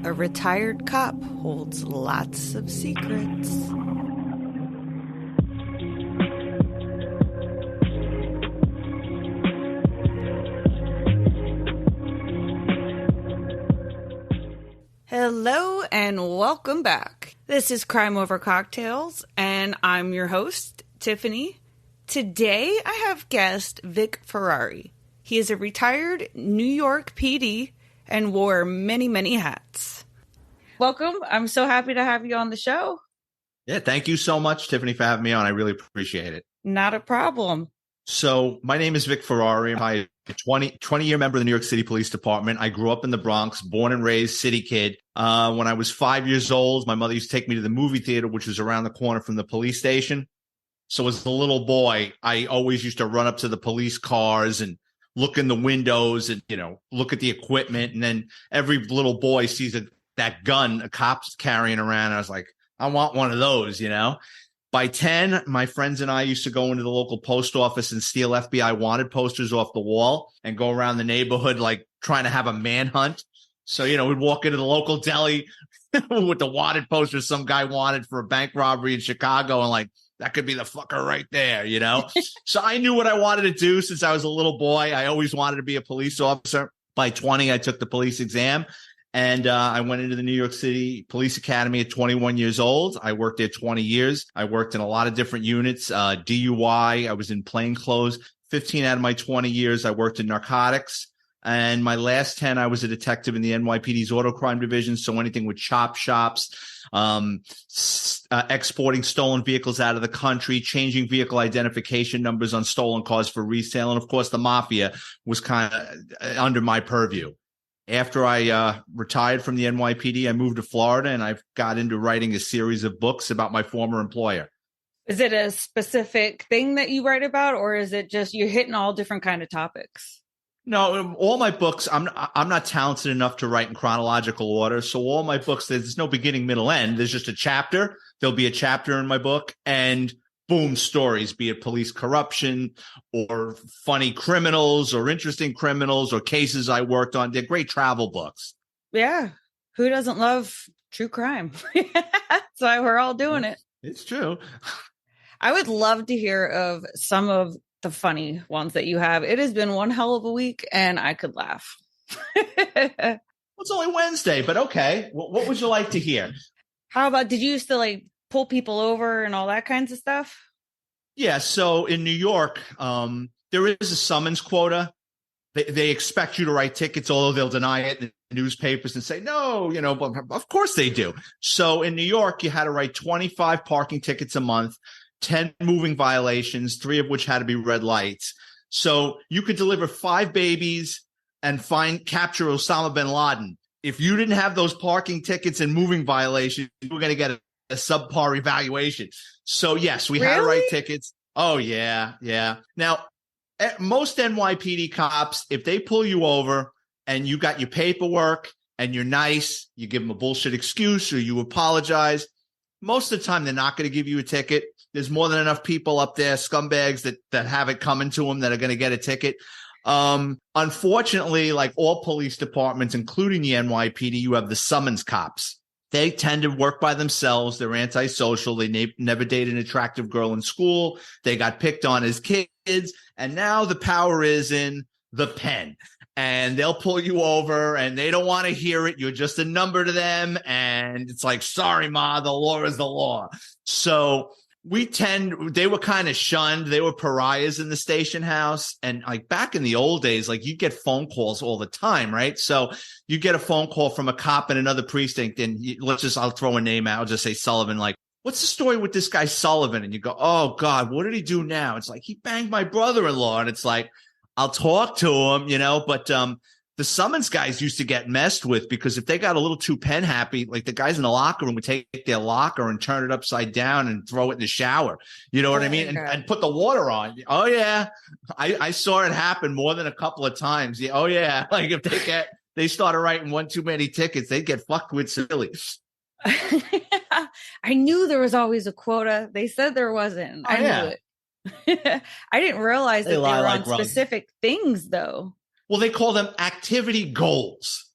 A retired cop holds lots of secrets. Hello and welcome back. This is Crime Over Cocktails, and I'm your host, Tiffany. Today I have guest Vic Ferrari. He is a retired New York PD and wore many, many hats. Welcome. I'm so happy to have you on the show. Yeah, thank you so much, Tiffany, for having me on. I really appreciate it. Not a problem. So my name is Vic Ferrari. I'm a 20-year member of the New York City Police Department. I grew up in the Bronx, born and raised city kid. When I was 5 years old, my mother used to take me to the movie theater, which was around the corner from the police station. So as a little boy, I always used to run up to the police cars and look in the windows and, look at the equipment. And then every little boy sees that gun a cop's carrying around. I was like, I want one of those, By 10, my friends and I used to go into the local post office and steal FBI wanted posters off the wall and go around the neighborhood, like trying to have a manhunt. So, we'd walk into the local deli with the wanted posters some guy wanted for a bank robbery in Chicago. And like, that could be the fucker right there, So I knew what I wanted to do since I was a little boy. I always wanted to be a police officer. By 20, I took the police exam. And I went into the New York City Police Academy at 21 years old. I worked there 20 years. I worked in a lot of different units, DUI. I was in plainclothes. 15 out of my 20 years, I worked in narcotics. And my last 10, I was a detective in the NYPD's auto crime division. So anything with chop shops, exporting stolen vehicles out of the country, changing vehicle identification numbers on stolen cars for resale. And of course, the mafia was kind of under my purview. After I retired from the NYPD, I moved to Florida and I got into writing a series of books about my former employer. Is it a specific thing that you write about, or is it just you're hitting all different kind of topics? No, all my books, I'm not talented enough to write in chronological order. So all my books, there's no beginning, middle, end. There's just a chapter. There'll be a chapter in my book and boom, stories, be it police corruption or funny criminals or interesting criminals or cases I worked on. They're great travel books. Yeah. Who doesn't love true crime? That's why we're all doing it. It's true. I would love to hear of some of the funny ones that you have. It has been one hell of a week and I could laugh. It's only Wednesday, but okay. What would you like to hear? How about, did you used to pull people over and all that kinds of stuff? Yeah. So in New York, there is a summons quota. They expect you to write tickets, although they'll deny it in the newspapers and say, no, but of course they do. So in New York, you had to write 25 parking tickets a month, 10 moving violations, 3 of which had to be red lights. So you could deliver 5 babies and capture Osama bin Laden. If you didn't have those parking tickets and moving violations, you were going to get a subpar evaluation. So yes, we had to write tickets. Oh yeah. Yeah. Now, most NYPD cops, if they pull you over and you got your paperwork and you're nice, you give them a bullshit excuse or you apologize. Most of the time, they're not going to give you a ticket. There's more than enough people up there, scumbags that have it coming to them that are going to get a ticket. Unfortunately, like all police departments, including the NYPD, you have the summons cops. They tend to work by themselves. They're antisocial. They never dated an attractive girl in school. They got picked on as kids. And now the power is in the pen. And they'll pull you over and they don't want to hear it. You're just a number to them. And it's like, sorry, Ma, the law is the law. So they were kind of shunned. They were pariahs in the station house. And like back in the old days, like you get phone calls all the time, right? So you get a phone call from a cop in another precinct and I'll throw a name out. I'll just say Sullivan, like, what's the story with this guy Sullivan? And you go, oh God, what did he do now? It's like, he banged my brother-in-law. And it's like, I'll talk to him, but the summons guys used to get messed with because if they got a little too pen happy, like the guys in the locker room would take their locker and turn it upside down and throw it in the shower. You know what I mean? And put the water on. Oh yeah. I saw it happen more than a couple of times. Yeah. Oh yeah. Like if they started writing one too many tickets, they'd get fucked with silly. I knew there was always a quota. They said there wasn't. I knew it. I didn't realize that they were on specific things though. Well, they call them activity goals.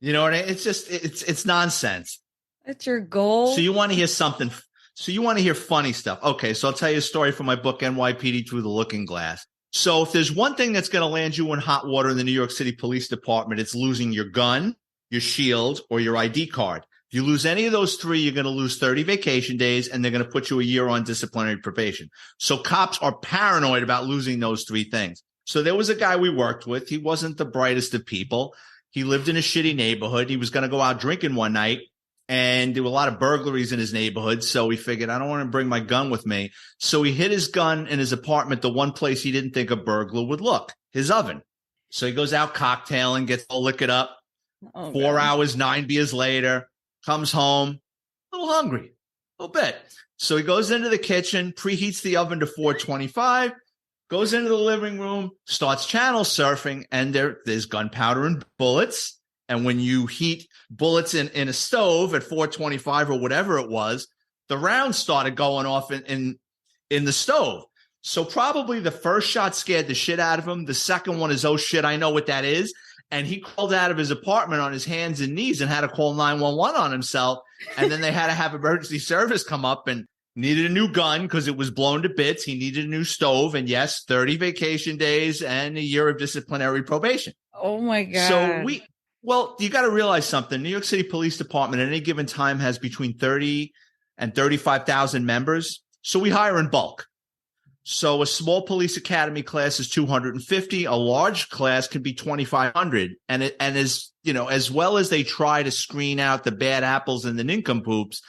You know what I mean? It's just it's nonsense. That's your goal. So you want to hear something. So you want to hear funny stuff. Okay, so I'll tell you a story from my book, NYPD Through the Looking Glass. So if there's one thing that's going to land you in hot water in the New York City Police Department, it's losing your gun, your shield, or your ID card. If you lose any of those three, you're going to lose 30 vacation days, and they're going to put you a year on disciplinary probation. So cops are paranoid about losing those three things. So there was a guy we worked with. He wasn't the brightest of people. He lived in a shitty neighborhood. He was going to go out drinking one night, and there were a lot of burglaries in his neighborhood. So he figured, I don't want to bring my gun with me. So he hid his gun in his apartment, the one place he didn't think a burglar would look, his oven. So he goes out cocktailing, gets all liquored up. 4 hours, 9 beers later, comes home, a little hungry, a little bit. So he goes into the kitchen, preheats the oven to 425, goes into the living room, starts channel surfing, and there's gunpowder and bullets. And when you heat bullets in a stove at 425 or whatever it was, the rounds started going off in the stove. So probably the first shot scared the shit out of him. The second one is, oh shit, I know what that is. And he crawled out of his apartment on his hands and knees and had to call 911 on himself. And then they had to have emergency service come up and needed a new gun because it was blown to bits. He needed a new stove. And yes, 30 vacation days and a year of disciplinary probation. Oh my God. So well, you got to realize something. New York City Police Department at any given time has between 30 and 35,000 members. So we hire in bulk. So a small police academy class is 250. A large class can be 2,500. And as well as they try to screen out the bad apples and the nincompoops,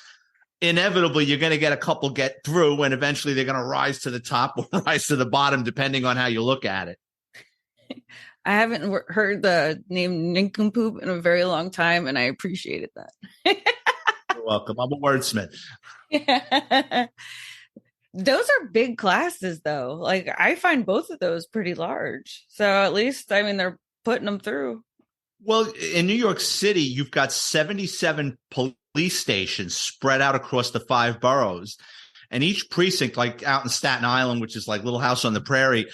inevitably you're going to get a couple get through, and eventually they're going to rise to the top or rise to the bottom, depending on how you look at it. I haven't heard the name nincompoop in a very long time, and I appreciated that. You're welcome. I'm a wordsmith. Yeah. Those are big classes, though. Like, I find both of those pretty large. So at least, I mean, they're putting them through. Well, in New York City, you've got 77 police stations spread out across the 5 boroughs. And each precinct, like out in Staten Island, which is like Little House on the Prairie,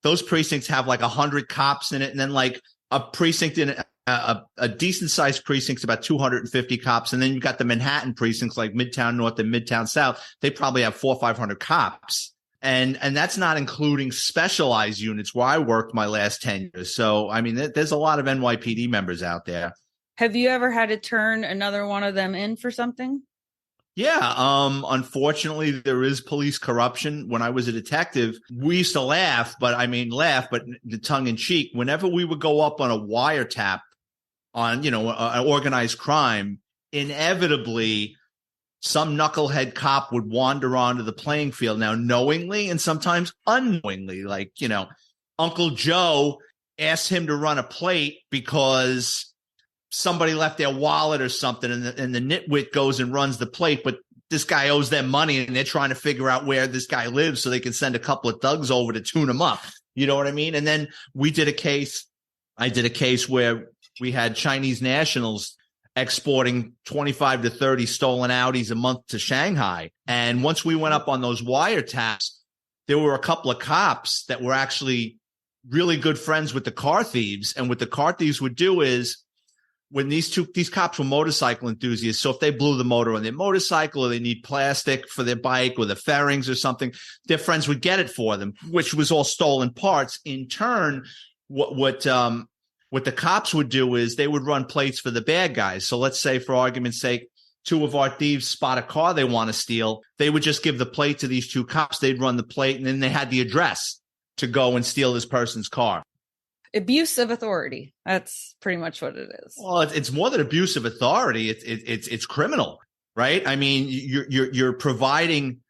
those precincts have like 100 cops in it. And then like a precinct in a decent sized precinct's about 250 cops. And then you've got the Manhattan precincts like Midtown North and Midtown South. They probably have 400 or 500 cops. And that's not including specialized units where I worked my last 10 years. So, I mean, there's a lot of NYPD members out there. Have you ever had to turn another one of them in for something? Yeah. Unfortunately, there is police corruption. When I was a detective, we used to laugh, but the tongue in cheek. Whenever we would go up on a wiretap on, an organized crime, inevitably some knucklehead cop would wander onto the playing field. Now, knowingly and sometimes unknowingly, like, Uncle Joe asked him to run a plate because somebody left their wallet or something, and the nitwit goes and runs the plate, but this guy owes them money and they're trying to figure out where this guy lives so they can send a couple of thugs over to tune him up. You know what I mean? And then I did a case where we had Chinese nationals exporting 25 to 30 stolen Audis a month to Shanghai. And once we went up on those wiretaps, there were a couple of cops that were actually really good friends with the car thieves. And what the car thieves would do is, when these cops were motorcycle enthusiasts, so if they blew the motor on their motorcycle or they need plastic for their bike or the fairings or something, their friends would get it for them, which was all stolen parts. In turn, what the cops would do is they would run plates for the bad guys. So let's say, for argument's sake, 2 of our thieves spot a car they want to steal. They would just give the plate to these 2 cops. They'd run the plate, and then they had the address to go and steal this person's car. Abuse of authority. That's pretty much what it is. Well, it's more than abuse of authority. It's criminal, right? I mean, you're providing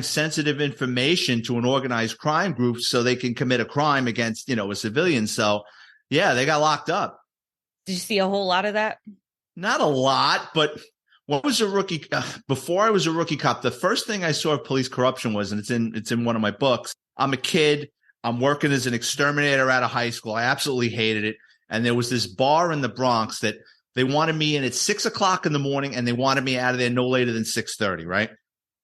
sensitive information to an organized crime group so they can commit a crime against, a civilian. So, yeah, they got locked up. Did you see a whole lot of that? Not a lot, but when I was a rookie, before I was a rookie cop, the first thing I saw of police corruption was, and it's in one of my books. I'm a kid. I'm working as an exterminator out of high school. I absolutely hated it. And there was this bar in the Bronx that they wanted me in at 6:00 in the morning, and they wanted me out of there no later than 6:30, right?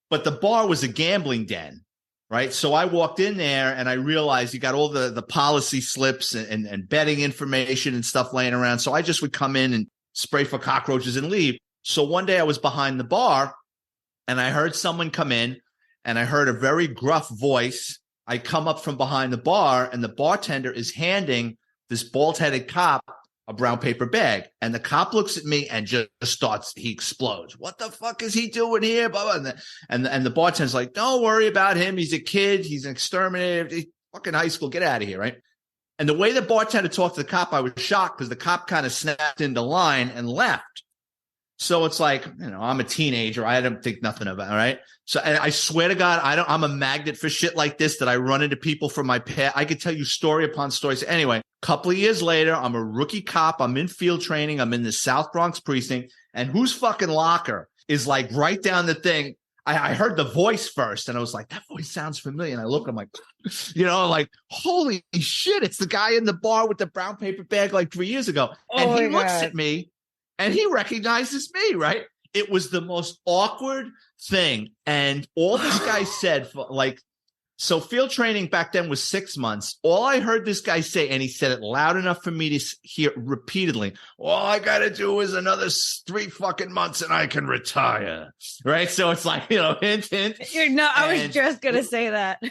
But the bar was a gambling den, right? So I walked in there and I realized you got all the policy slips and betting information and stuff laying around. So I just would come in and spray for cockroaches and leave. So one day I was behind the bar and I heard someone come in and I heard a very gruff voice. I come up from behind the bar and the bartender is handing this bald-headed cop a brown paper bag. And the cop looks at me and just starts, he explodes. What the fuck is he doing here? Blah, blah. And the bartender's like, don't worry about him. He's a kid. He's an exterminator. He's fucking high school. Get out of here, right? And the way the bartender talked to the cop, I was shocked because the cop kind of snapped into line and left. So it's like, I'm a teenager. I don't think nothing about it, right? So and I swear to God, I'm a magnet for shit like this that I run into people from my past. I could tell you story upon story. So anyway, a couple of years later, I'm a rookie cop. I'm in field training. I'm in the South Bronx precinct. And whose fucking locker is like right down the thing? I heard the voice first and I was like, that voice sounds familiar. And I look, I'm like, like, holy shit, it's the guy in the bar with the brown paper bag like 3 years ago. And he looks at me and he recognizes me, right? It was the most awkward thing. And all this guy said, so field training back then was 6 months. All I heard this guy say, and he said it loud enough for me to hear repeatedly, all I got to do is another 3 fucking months and I can retire. Right. So it's like, hint, hint. I was just going to say that.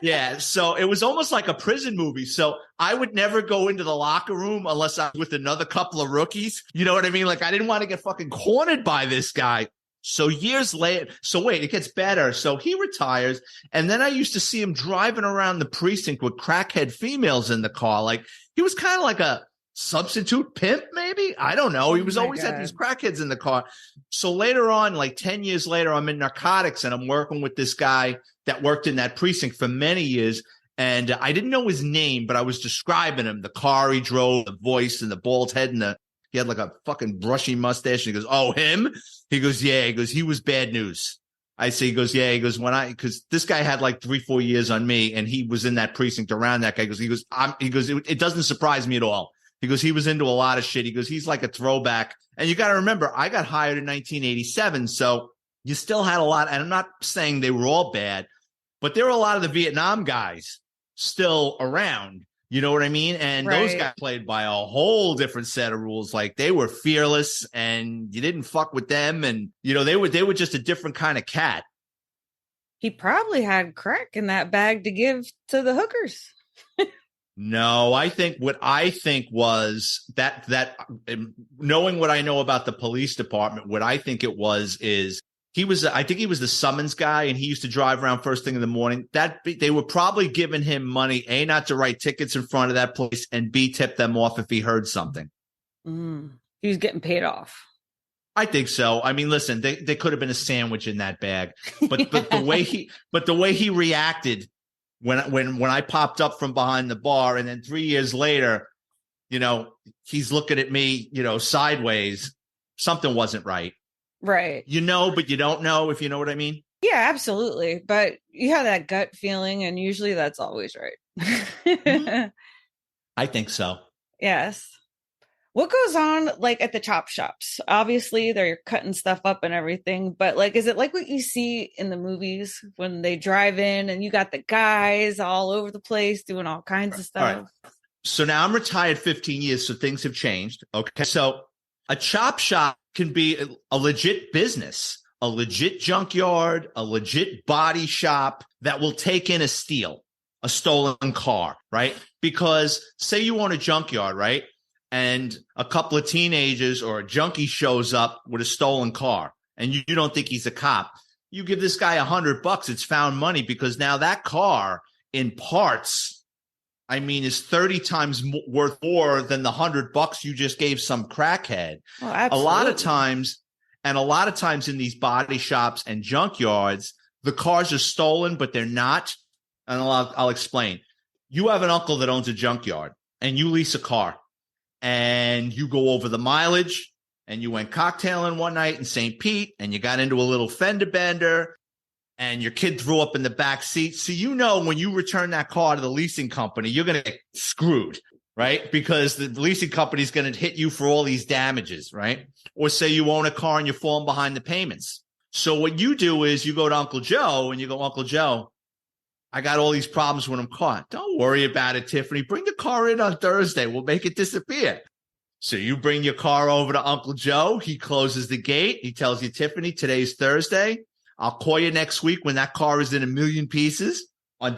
Yeah. So it was almost like a prison movie. So I would never go into the locker room unless I was with another couple of rookies. You know what I mean? Like I didn't want to get fucking cornered by this guy. So years later, it gets better. So he retires. And then I used to see him driving around the precinct with crackhead females in the car. Like he was kind of like a substitute pimp, maybe. I don't know. He was always had these crackheads in the car. So later on, like 10 years later, I'm in Narcotics and I'm working with this guy that worked in that precinct for many years. And I didn't know his name, but I was describing him, the car he drove, the voice and the bald head and he had like a fucking brushy mustache. And he goes, oh, him? He goes, yeah. He goes, he was bad news. I say, he goes, yeah. He goes, because this guy had like 3-4 years on me and he was in that precinct around that guy. He goes, it doesn't surprise me at all. He goes, he was into a lot of shit. He goes, he's like a throwback. And you got to remember, I got hired in 1987. So you still had a lot. And I'm not saying they were all bad, but there were a lot of the Vietnam guys still around. You know what I mean? And those guys played by a whole different set of rules. Like they were fearless and you didn't fuck with them. And, they were just a different kind of cat. He probably had crack in that bag to give to the hookers. No, I think was that knowing what I know about the police department, what I think it was is I think he was the summons guy and he used to drive around first thing in the morning. They were probably giving him money, A, not to write tickets in front of that place, and B, tip them off if he heard something. He was getting paid off. I think so. I mean, listen, they could have been a sandwich in that bag, but the way he reacted when I popped up from behind the bar, and then 3 years later, he's looking at me, sideways. Something wasn't right. Right. But you don't know, if you know what I mean. Yeah, absolutely. But you have that gut feeling, and usually that's always right. I think so. Yes. What goes on like at the chop shops? Obviously, they're cutting stuff up and everything, but like, is it like what you see in the movies when they drive in and you got the guys all over the place doing all kinds of stuff? Right. So now I'm retired 15 years, so things have changed. Okay. So a chop shop can be a legit business, a legit junkyard, a legit body shop that will take in a stolen car, right? Because say you own a junkyard, right? And a couple of teenagers or a junkie shows up with a stolen car and you don't think he's a cop. You give this guy $100, it's found money, because now that car in parts, is 30 times worth more than the $100 you just gave some crackhead. Oh, absolutely. A lot of times in these body shops and junkyards, the cars are stolen, but they're not. And I'll explain. You have an uncle that owns a junkyard and you lease a car and you go over the mileage and you went cocktailing one night in St. Pete and you got into a little fender bender and your kid threw up in the back seat. So when you return that car to the leasing company, you're going to get screwed, right? Because the leasing company is going to hit you for all these damages, right? Or say you own a car and you're falling behind the payments. So what you do is you go to Uncle Joe and you go, Uncle Joe, I got all these problems when I'm caught. Don't worry about it, Tiffany. Bring the car in on Thursday. We'll make it disappear. So you bring your car over to Uncle Joe. He closes the gate. He tells you, Tiffany, today's Thursday. I'll call you next week when that car is in a million pieces on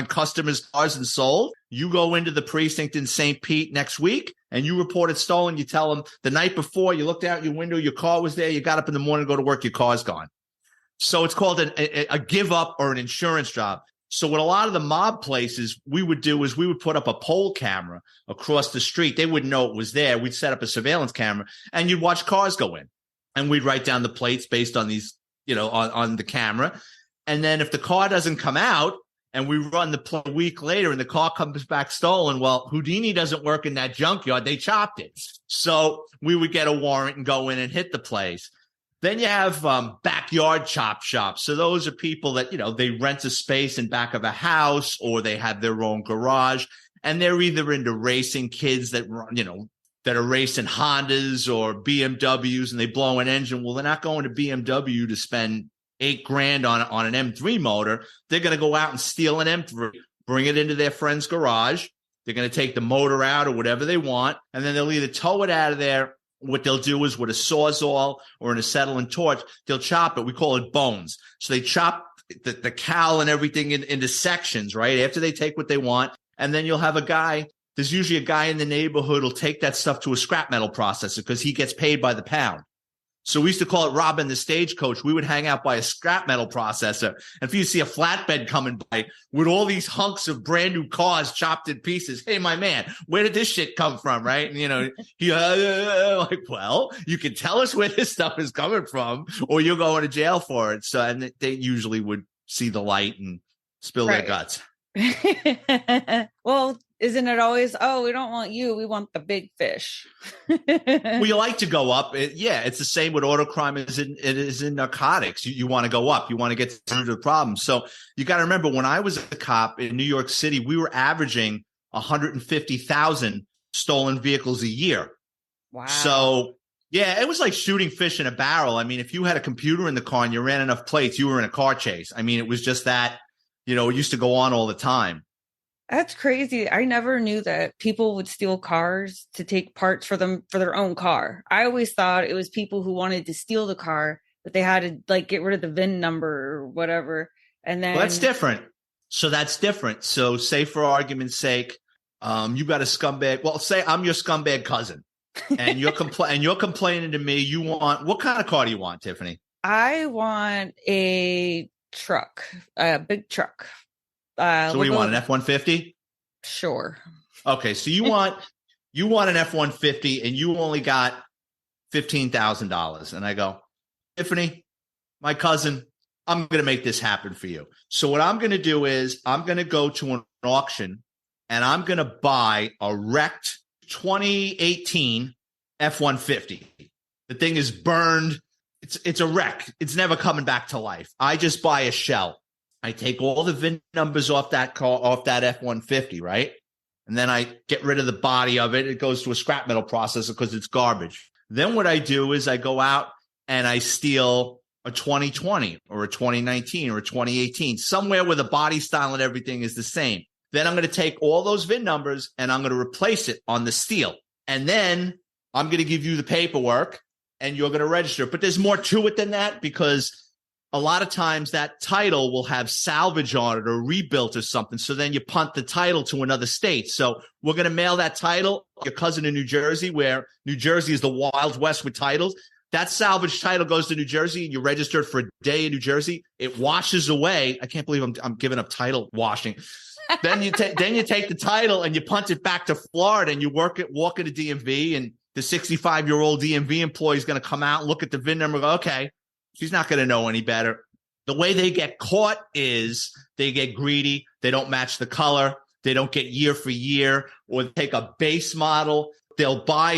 customers' cars and sold. You go into the precinct in St. Pete next week and you report it stolen. You tell them the night before you looked out your window, your car was there. You got up in the morning to go to work. Your car's gone. So it's called a give up or an insurance job. So what a lot of the mob places we would do is we would put up a pole camera across the street. They wouldn't know it was there. We'd set up a surveillance camera and you'd watch cars go in and we'd write down the plates based on these, on the camera. And then if the car doesn't come out and we run the play a week later and the car comes back stolen, well, Houdini doesn't work in that junkyard. They chopped it. So we would get a warrant and go in and hit the place. Then you have backyard chop shops. So those are people that, they rent a space in back of a house or they have their own garage and they're either into racing kids that, that are racing Hondas or BMWs and they blow an engine. Well, they're not going to BMW to spend $8,000 on an M3 motor. They're going to go out and steal an M3, bring it into their friend's garage. They're going to take the motor out or whatever they want. And then they'll either tow it out of there. What they'll do is with a Sawzall or an acetylene torch, they'll chop it. We call it bones. So they chop the cowl and everything into sections, right? After they take what they want. And then you'll have a guy. There's usually a guy in the neighborhood who'll take that stuff to a scrap metal processor because he gets paid by the pound. So we used to call it robbing the stagecoach. We would hang out by a scrap metal processor. And if you see a flatbed coming by with all these hunks of brand new cars chopped in pieces, hey, my man, where did this shit come from, right? And, like, well, you can tell us where this stuff is coming from or you're going to jail for it. So, and they usually would see the light and spill their guts. Well, isn't it always, we don't want you, we want the big fish? Well, you like to go up. It's the same with auto crime as it is in narcotics. You want to go up. You want to get through the problem. So you got to remember, when I was a cop in New York City, we were averaging 150,000 stolen vehicles a year. Wow. So, yeah, it was like shooting fish in a barrel. I mean, if you had a computer in the car and you ran enough plates, you were in a car chase. I mean, it was just that, it used to go on all the time. That's crazy. I never knew that people would steal cars to take parts for their own car. I always thought it was people who wanted to steal the car, but they had to get rid of the VIN number or whatever. And then that's different. So that's different. So say for argument's sake, you got a scumbag. Well, say I'm your scumbag cousin and you're complaining to me. You want, what kind of car do you want, Tiffany? I want a truck, a big truck. So what do you want, an F-150? Sure. Okay, so you want an F-150 and you only got $15,000. And I go, Tiffany, my cousin, I'm going to make this happen for you. So what I'm going to do is I'm going to go to an auction and I'm going to buy a wrecked 2018 F-150. The thing is burned. It's a wreck. It's never coming back to life. I just buy a shell. I take all the VIN numbers off that car, off that F-150, right? And then I get rid of the body of it. It goes to a scrap metal processor because it's garbage. Then what I do is I go out and I steal a 2020 or a 2019 or a 2018, somewhere where the body style and everything is the same. Then I'm going to take all those VIN numbers and I'm going to replace it on the steel. And then I'm going to give you the paperwork and you're going to register. But there's more to it than that, because a lot of times that title will have salvage on it or rebuilt or something. So then you punt the title to another state. So we're going to mail that title, your cousin in New Jersey, where New Jersey is the Wild West with titles. That salvage title goes to New Jersey and you registered for a day in New Jersey. It washes away. I can't believe I'm giving up title washing. Then you take the title and you punt it back to Florida and you walk into DMV, and the 65-year-old DMV employee is going to come out, look at the VIN number, and go, okay, she's not going to know any better. The way they get caught is they get greedy. They don't match the color. They don't get year for year, or take a base model. They'll buy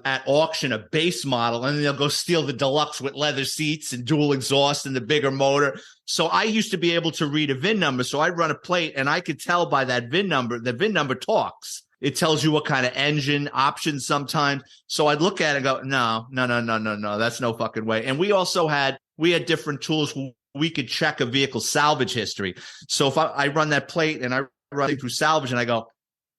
at auction a base model, and then they'll go steal the deluxe with leather seats and dual exhaust and the bigger motor. So I used to be able to read a VIN number. So I'd run a plate and I could tell by that VIN number. The VIN number talks. It tells you what kind of engine options sometimes. So I'd look at it and go, no, that's no fucking way. And we also had different tools. We could check a vehicle's salvage history. So if I run that plate and I run it through salvage and I go,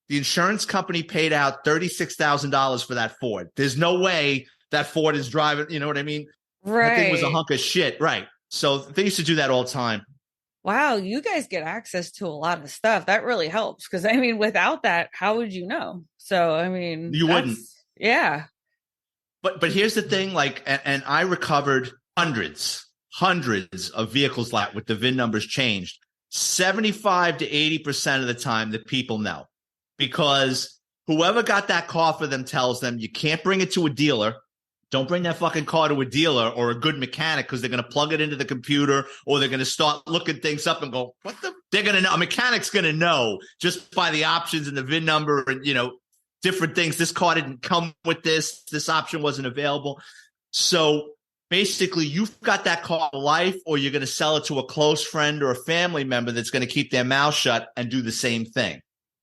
The insurance company paid out $36,000 for that Ford. There's no way that Ford is driving. You know what I mean? Right. That thing was a hunk of shit. Right. So they used to do that all the time. Wow, you guys get access to a lot of stuff. That really helps because I mean, without that, how would you know? So I mean, you wouldn't. Yeah. But here's the thing, like, and I recovered hundreds of vehicles with the VIN numbers changed. 75 to 80% of the time, the people know, because whoever got that car for them tells them you can't bring it to a dealer. Don't bring that fucking car to a dealer or a good mechanic, because they're going to plug it into the computer, or they're going to start looking things up and go, what the? They're going to know. A mechanic's going to know just by the options and the VIN number and, different things. This car didn't come with this. This option wasn't available. So basically, you've got that car for life, or you're going to sell it to a close friend or a family member that's going to keep their mouth shut and do the same thing.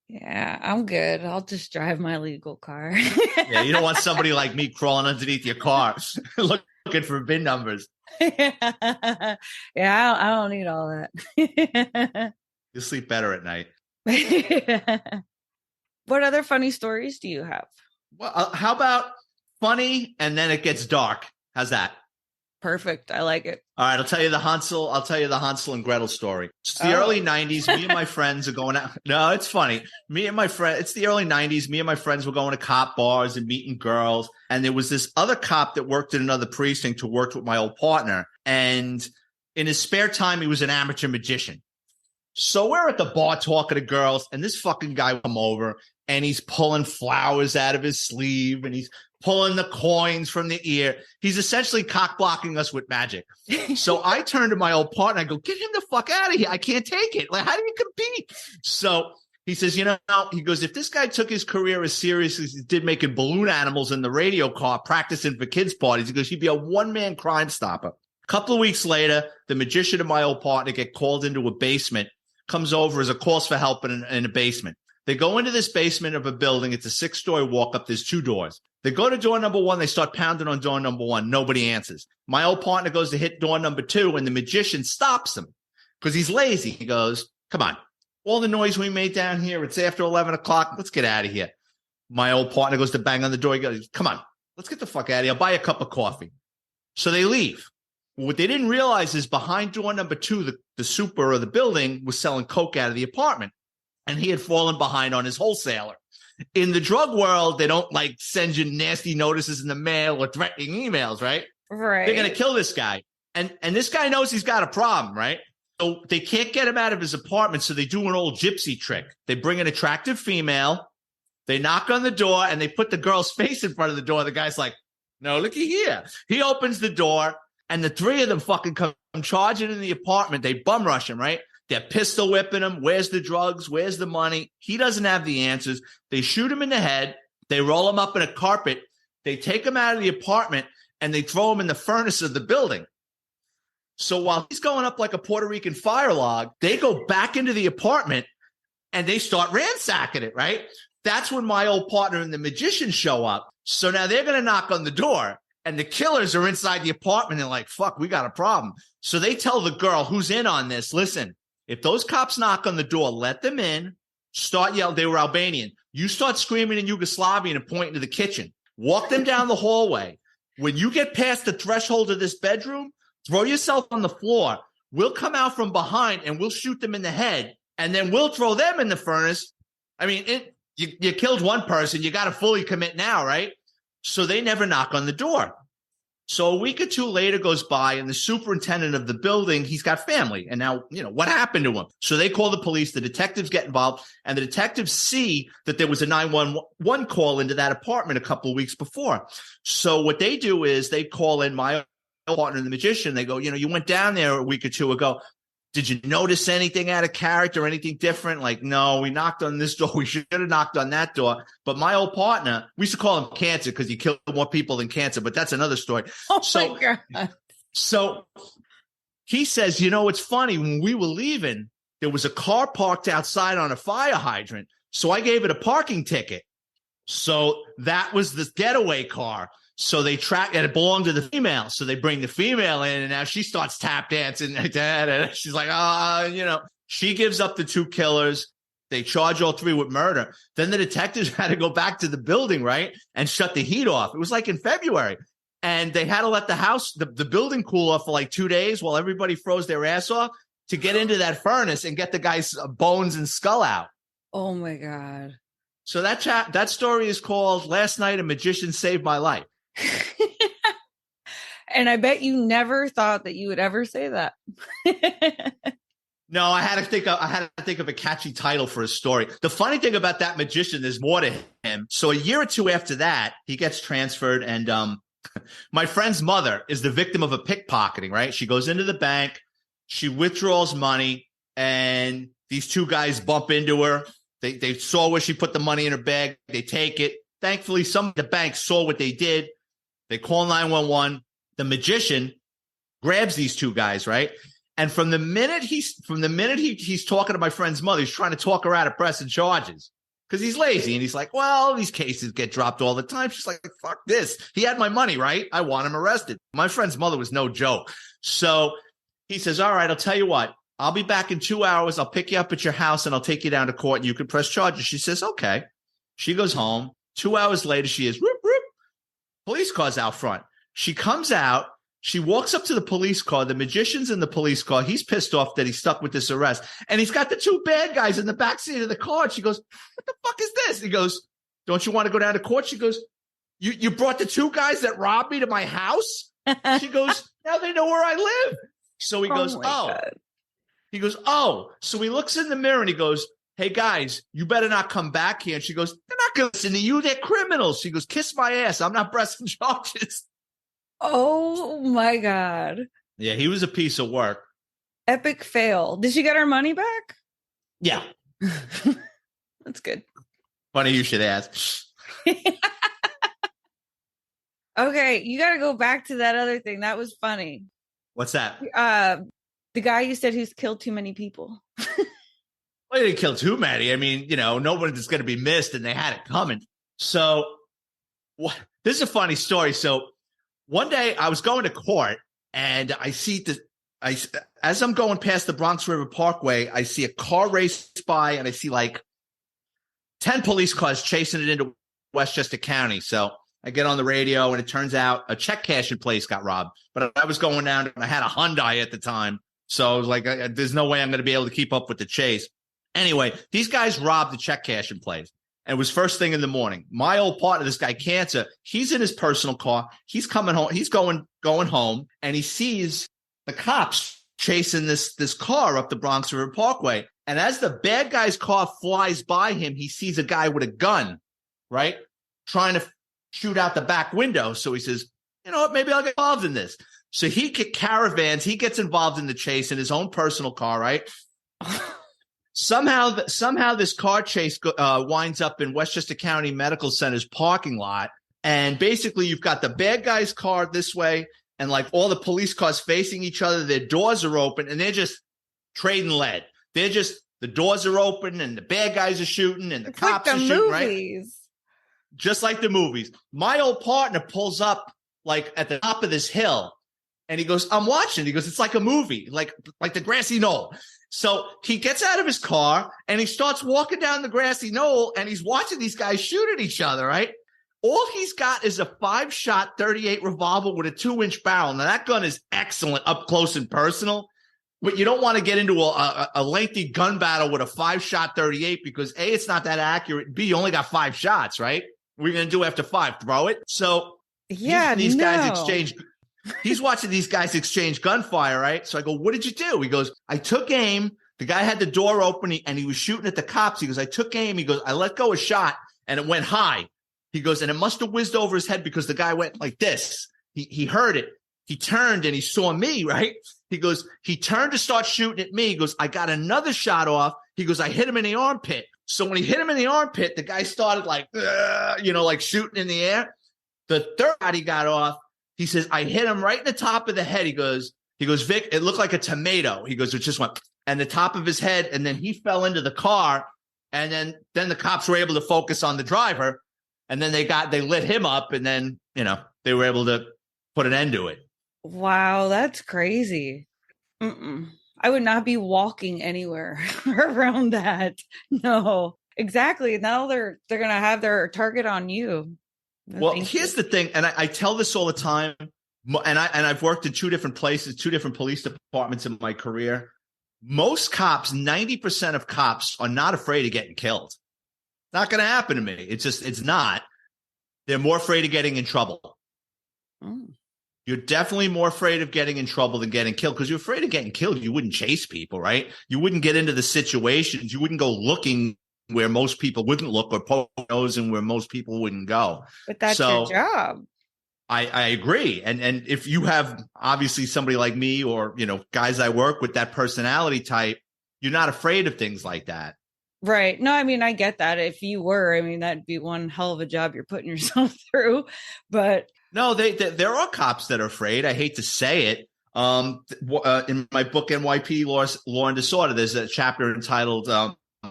Yeah, I'm good. I'll just drive my legal car. Yeah, you don't want somebody like me crawling underneath your car looking for VIN numbers. Yeah, I don't need all that. You sleep better at night. What other funny stories do you have? Well, how about funny and then it gets dark? How's that? Perfect. I like it. All right, I'll tell you the Hansel and Gretel story. It's the early 90s. Me and my friends are going out. No, it's funny. It's the early 90s. Me and my friends were going to cop bars and meeting girls. And there was this other cop that worked in another precinct who worked with my old partner. And in his spare time, he was an amateur magician. So we're at the bar talking to girls, and this fucking guy come over, and he's pulling flowers out of his sleeve, and he's pulling the coins from the ear. He's essentially cock blocking us with magic. So I turn to my old partner. I go, get him the fuck out of here. I can't take it. Like, how do you compete? So he says, he goes, if this guy took his career as seriously as he did making balloon animals in the radio car, practicing for kids' parties, he goes, he'd be a one-man Crime Stopper. A couple of weeks later, the magician and my old partner get called into a basement, comes over as a calls for help in a basement. They go into this basement of a building. It's a 6-story walk up. There's 2 doors. They go to door number 1. They start pounding on door number 1. Nobody answers. My old partner goes to hit door number 2, and the magician stops him because he's lazy. He goes, come on. All the noise we made down here, it's after 11 o'clock. Let's get out of here. My old partner goes to bang on the door. He goes, come on, let's get the fuck out of here. I'll buy a cup of coffee. So they leave. What they didn't realize is behind door number 2, the super of the building was selling coke out of the apartment, and he had fallen behind on his wholesaler. In the drug world, they don't like send you nasty notices in the mail or threatening emails, right? Right. They're going to kill this guy. And this guy knows he's got a problem, right? So they can't get him out of his apartment. So they do an old gypsy trick. They bring an attractive female. They knock on the door and they put the girl's face in front of the door. The guy's like, no, looky here. He opens the door and the 3 of them fucking come charging in the apartment. They bum rush him, right? They're pistol whipping him. Where's the drugs? Where's the money? He doesn't have the answers. They shoot him in the head. They roll him up in a carpet. They take him out of the apartment and they throw him in the furnace of the building. So while he's going up like a Puerto Rican fire log, they go back into the apartment and they start ransacking it, right? That's when my old partner and the magician show up. So now they're going to knock on the door. And the killers are inside the apartment. They're like, fuck, we got a problem. So they tell the girl who's in on this, listen, if those cops knock on the door, let them in, start yelling. They were Albanian. You start screaming in Yugoslavian and pointing to the kitchen. Walk them down the hallway. When you get past the threshold of this bedroom, throw yourself on the floor. We'll come out from behind and we'll shoot them in the head. And then we'll throw them in the furnace. I mean, you killed one person. You got to fully commit now, right? So they never knock on the door. So a week or 2 later goes by, and the superintendent of the building, he's got family. And now, what happened to him? So they call the police. The detectives get involved, and the detectives see that there was a 911 call into that apartment a couple of weeks before. So what they do is they call in my partner, the magician. They go, you went down there a week or 2 ago. Did you notice anything out of character, anything different? Like, no, we knocked on this door. We should have knocked on that door. But my old partner, we used to call him Cancer because he killed more people than cancer, but that's another story. Oh, my God. So he says, it's funny. When we were leaving, there was a car parked outside on a fire hydrant. So I gave it a parking ticket. So that was the getaway car. So they track, and it belonged to the female. So they bring the female in, and now she starts tap dancing like that. And she's like, she gives up the 2 killers. They charge all three with murder. Then the detectives had to go back to the building, right, and shut the heat off. It was like in February. And they had to let the building cool off for like 2 days while everybody froze their ass off to get into that furnace and get the guy's bones and skull out. Oh, my God. So that story is called Last Night a Magician Saved My Life. And I bet you never thought that you would ever say that. No, I had to think of a catchy title for a story. The funny thing about that magician, there's more to him. So a year or two after that, he gets transferred, and my friend's mother is the victim of a pickpocketing, right? She goes into the bank, she withdraws money, and these two guys bump into her. They saw where she put the money in her bag. They take it. Thankfully, some of the bank saw what they did. They call 911. The magician grabs these two guys, right? And from the minute he's talking to my friend's mother, he's trying to talk her out of pressing charges because he's lazy. And he's like, well, these cases get dropped all the time. She's like, fuck this. He had my money, right? I want him arrested. My friend's mother was no joke. So he says, all right, I'll tell you what. I'll be back in 2 hours. I'll pick you up at your house and I'll take you down to court and you can press charges. She says, okay. She goes home. 2 hours later, she is, whoop, whoop. Police car's out front. She comes out. She walks up to the police car. The magician's in the police car. He's pissed off that he's stuck with this arrest. And he's got the two bad guys in the backseat of the car. And she goes, what the fuck is this? He goes, don't you want to go down to court? She goes, you brought the two guys that robbed me to my house? She goes, now they know where I live. So he goes, God. He goes, oh. So he looks in the mirror and he goes, hey, guys, you better not come back here. And she goes, they're not going to listen to you. They're criminals. She goes, kiss my ass. I'm not pressing charges. Oh, my God. Yeah, he was a piece of work. Epic fail. Did she get her money back? Yeah. That's good. Funny you should ask. Okay, you got to go back to that other thing. That was funny. What's that? The guy you said who's killed too many people. Well, he didn't kill too many. I mean, nobody's going to be missed, and they had it coming. So this is a funny story. So one day I was going to court, and I see as I'm going past the Bronx River Parkway, I see a car race by, and I see like 10 police cars chasing it into Westchester County. So I get on the radio, and it turns out a check cashing place got robbed. But I was going down, and I had a Hyundai at the time. So I was like, there's no way I'm going to be able to keep up with the chase. Anyway, these guys robbed the check cashing place. And it was first thing in the morning. My old partner, this guy Cancer, he's in his personal car. He's coming home. He's going home, and he sees the cops chasing this car up the Bronx River Parkway. And as the bad guy's car flies by him, he sees a guy with a gun, right, trying to shoot out the back window. So he says, you know what, maybe I'll get involved in this. So he gets involved in the chase in his own personal car, right? Somehow this car chase winds up in Westchester County Medical Center's parking lot. And basically you've got the bad guy's car this way and like all the police cars facing each other. Their doors are open and they're just trading lead. The doors are open and the bad guys are shooting and the cops are shooting, right? Just like the movies. My old partner pulls up like at the top of this hill and he goes, I'm watching. He goes, it's like a movie, like the grassy knoll. So he gets out of his car and he starts walking down the grassy knoll and he's watching these guys shoot at each other, right? All he's got is a 5-shot 38 revolver with a 2-inch barrel. Now that gun is excellent up close and personal, but you don't want to get into a lengthy gun battle with a 5-shot 38 because A, it's not that accurate. B, you only got 5 shots, right? What are you going to do after 5? Throw it? So he's watching these guys exchange gunfire, right? So I go, what did you do? He goes, I took aim. The guy had the door open and he was shooting at the cops. He goes, I took aim. He goes, I let go a shot and it went high. He goes, and it must have whizzed over his head because the guy went like this. He heard it. He turned and he saw me, right? He goes, he turned to start shooting at me. He goes, I got another shot off. He goes, I hit him in the armpit. So when he hit him in the armpit, the guy started like shooting in the air. The third shot he got off, he says, I hit him right in the top of the head. He goes, Vic, it looked like a tomato. He goes, it just went and the top of his head. And then he fell into the car. And then the cops were able to focus on the driver. And then they lit him up. And then, they were able to put an end to it. Wow, that's crazy. Mm-mm. I would not be walking anywhere around that. No, exactly. Now they're gonna have their target on you. No, Well, thank you. here's the thing, and I tell this all the time, and I've worked in two different places, two different police departments in my career. Most cops, 90% of cops are not afraid of getting killed. Not going to happen to me. It's not. They're more afraid of getting in trouble. Mm. You're definitely more afraid of getting in trouble than getting killed, because you're afraid of getting killed. You wouldn't chase people, right? You wouldn't get into the situations. You wouldn't go looking where most people wouldn't look, or poke nose and where most people wouldn't go. But that's your job. I agree. And if you have obviously somebody like me, or, guys I work with, that personality type, you're not afraid of things like that. Right. No, I mean, I get that. If you were, I mean, that'd be one hell of a job you're putting yourself through. But no, there are cops that are afraid. I hate to say it. In my book, NYPD Law and Disorder, there's a chapter entitled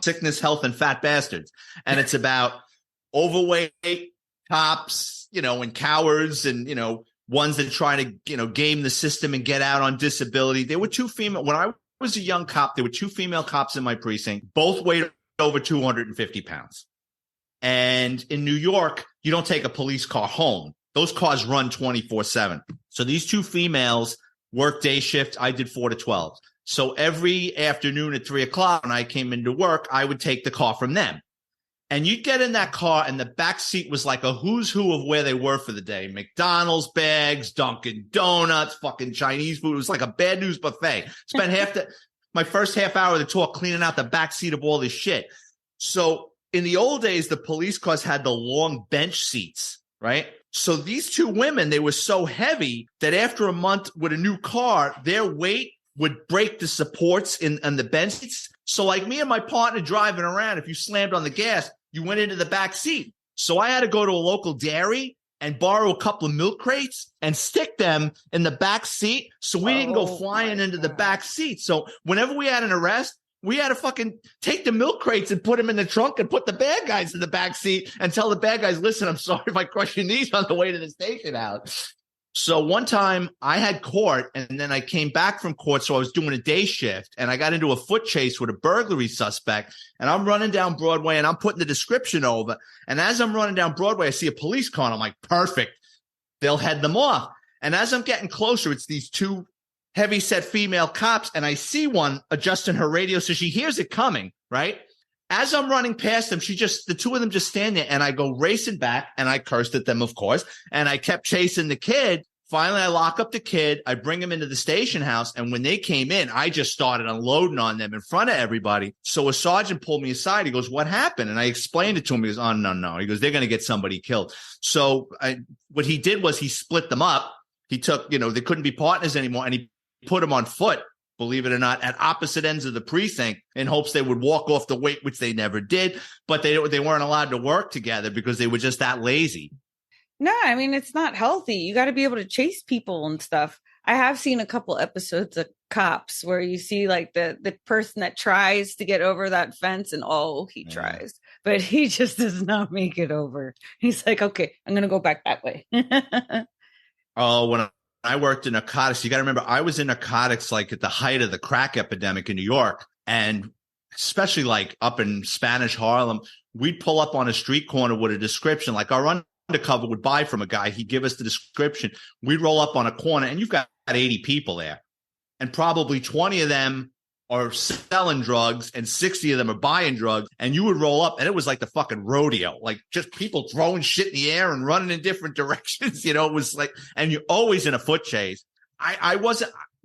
Sickness, Health, and Fat Bastards. And it's about overweight cops, and cowards, and, ones that try to, game the system and get out on disability. There were two female, when I was a young cop, there were two female cops in my precinct, both weighed over 250 pounds. And in New York, you don't take a police car home. Those cars run 24/7. So these two females work day shift. I did 4 to 12. So every afternoon at 3:00 when I came into work, I would take the car from them. And you'd get in that car, and the back seat was like a who's who of where they were for the day. McDonald's bags, Dunkin' Donuts, fucking Chinese food. It was like a bad news buffet. Spent my first half hour of the tour cleaning out the back seat of all this shit. So in the old days, the police cars had the long bench seats, right? So these two women, they were so heavy that after a month with a new car, their weight would break the supports in the bench seats. So like me and my partner driving around, if you slammed on the gas, you went into the back seat. So I had to go to a local dairy and borrow a couple of milk crates and stick them in the back seat so we didn't go flying into the back seat. So whenever we had an arrest, we had to fucking take the milk crates and put them in the trunk and put the bad guys in the back seat and tell the bad guys, listen, I'm sorry if I crush your knees on the way to the station out. So one time I had court, and then I came back from court. So I was doing a day shift, and I got into a foot chase with a burglary suspect, and I'm running down Broadway, and I'm putting the description over. And as I'm running down Broadway, I see a police car, and I'm like, perfect. They'll head them off. And as I'm getting closer, it's these two heavy-set female cops, and I see one adjusting her radio, so she hears it coming, right? As I'm running past them, the two of them just stand there, and I go racing back, and I cursed at them, of course, and I kept chasing the kid. Finally, I lock up the kid. I bring him into the station house, and when they came in, I just started unloading on them in front of everybody. So a sergeant pulled me aside. He goes, what happened? And I explained it to him. He goes, oh, no. He goes, they're going to get somebody killed. So what he did was he split them up. He took, they couldn't be partners anymore, and he put them on foot, believe it or not, at opposite ends of the precinct in hopes they would walk off the weight, which they never did. But they weren't allowed to work together because they were just that lazy. No, I mean, it's not healthy. You got to be able to chase people and stuff. I have seen a couple episodes of Cops where you see like the person that tries to get over that fence, and he tries, but he just does not make it over. He's like, okay, I'm going to go back that way. When I worked in narcotics, you got to remember, I was in narcotics like at the height of the crack epidemic in New York, and especially like up in Spanish Harlem, we'd pull up on a street corner with a description, like our undercover would buy from a guy. He'd give us the description. We'd roll up on a corner, and you've got 80 people there, and probably 20 of them are selling drugs and 60 of them are buying drugs. And you would roll up, and it was like the fucking rodeo, like just people throwing shit in the air and running in different directions. It was like, and you're always in a foot chase.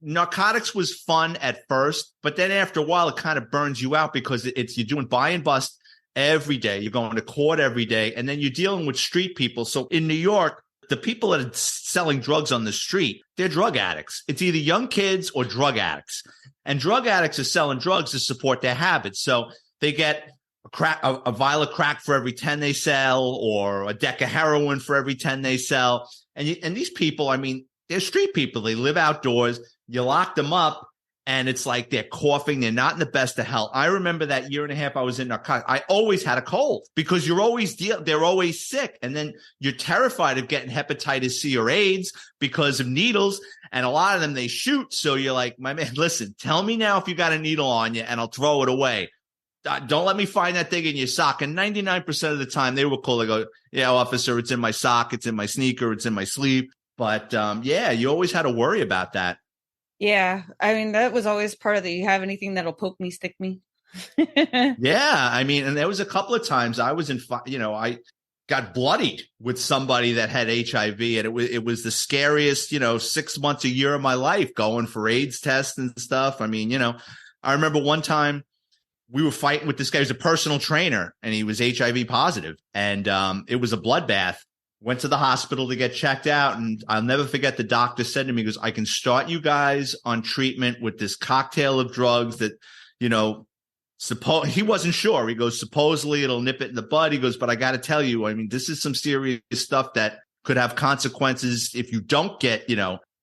Narcotics was fun at first, but then after a while, it kind of burns you out because you're doing buy and bust every day. You're going to court every day, and then you're dealing with street people. So in New York, the people that are selling drugs on the street, they're drug addicts. It's either young kids or drug addicts. And drug addicts are selling drugs to support their habits. So they get a vial of crack for every 10 they sell, or a deck of heroin for every 10 they sell. And these people, I mean, they're street people. They live outdoors. You lock them up, and it's like they're coughing. They're not in the best of health. I remember that year and a half I was in narcotics. I always had a cold because they're always sick. And then you're terrified of getting hepatitis C or AIDS because of needles. And a lot of them, they shoot. So you're like, my man, listen, tell me now if you got a needle on you and I'll throw it away. Don't let me find that thing in your sock. And 99% of the time they were cool. They go, yeah, officer, it's in my sock. It's in my sneaker. It's in my sleeve. But yeah, you always had to worry about that. Yeah. I mean, that was always part of the, you have anything that'll poke me, stick me. Yeah. I mean, and there was a couple of times I was I got bloodied with somebody that had HIV, and it was the scariest, 6 months, a year of my life going for AIDS tests and stuff. I mean, I remember one time we were fighting with this guy who's a personal trainer, and he was HIV positive, and it was a bloodbath. Went to the hospital to get checked out, and I'll never forget the doctor said to me, he goes, I can start you guys on treatment with this cocktail of drugs that, he wasn't sure. He goes, supposedly it'll nip it in the bud. He goes, but I got to tell you, I mean, this is some serious stuff that could have consequences if you don't get,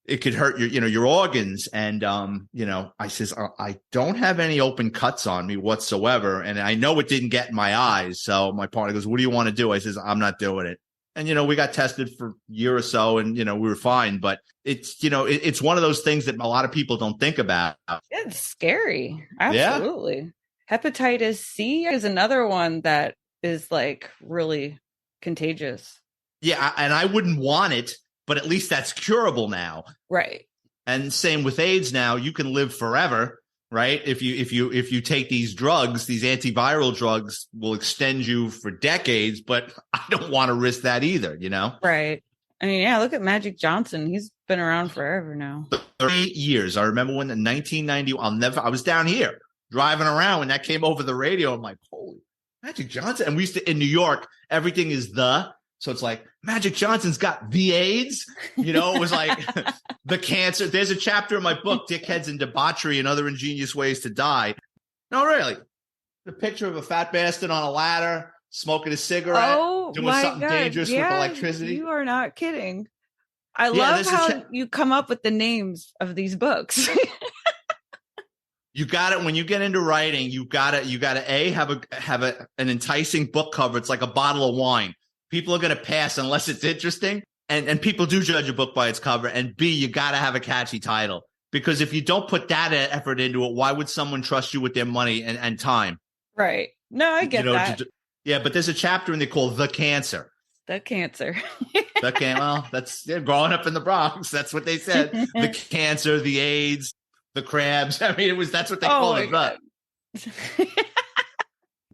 it could hurt your organs. And, I says, I don't have any open cuts on me whatsoever. And I know it didn't get in my eyes. So my partner goes, what do you want to do? I says, I'm not doing it. And, we got tested for a year or so and, we were fine. But it's, it's one of those things that a lot of people don't think about. It's scary. Absolutely. Yeah. Hepatitis C is another one that is like really contagious. Yeah. And I wouldn't want it, but at least that's curable now. Right. And same with AIDS now, you can live forever, right? If you take these drugs, these antiviral drugs will extend you for decades, but I don't want to risk that either, Right. I mean, yeah, look at Magic Johnson. He's been around forever now. 38 years. I remember when in 1990, I was down here driving around when that came over the radio. I'm like, holy, Magic Johnson. And we used to, in New York, everything is so it's like, Magic Johnson's got the AIDS. It was like the cancer. There's a chapter in my book, Dickheads and Debauchery and Other Ingenious Ways to Die. No, really. The picture of a fat bastard on a ladder, smoking a cigarette, doing something dangerous with electricity. You are not kidding. I love how you come up with the names of these books. You got it. When you get into writing, you got to have an enticing book cover. It's like a bottle of wine. People are going to pass unless it's interesting. And people do judge a book by its cover. And B, you got to have a catchy title, because if you don't put that effort into it, why would someone trust you with their money and time? Right. No, I get that. Yeah. But there's a chapter in there called The Cancer. The Cancer. Well, that's growing up in the Bronx. That's what they said. The cancer, the AIDS, the crabs. I mean, that's what they called it. But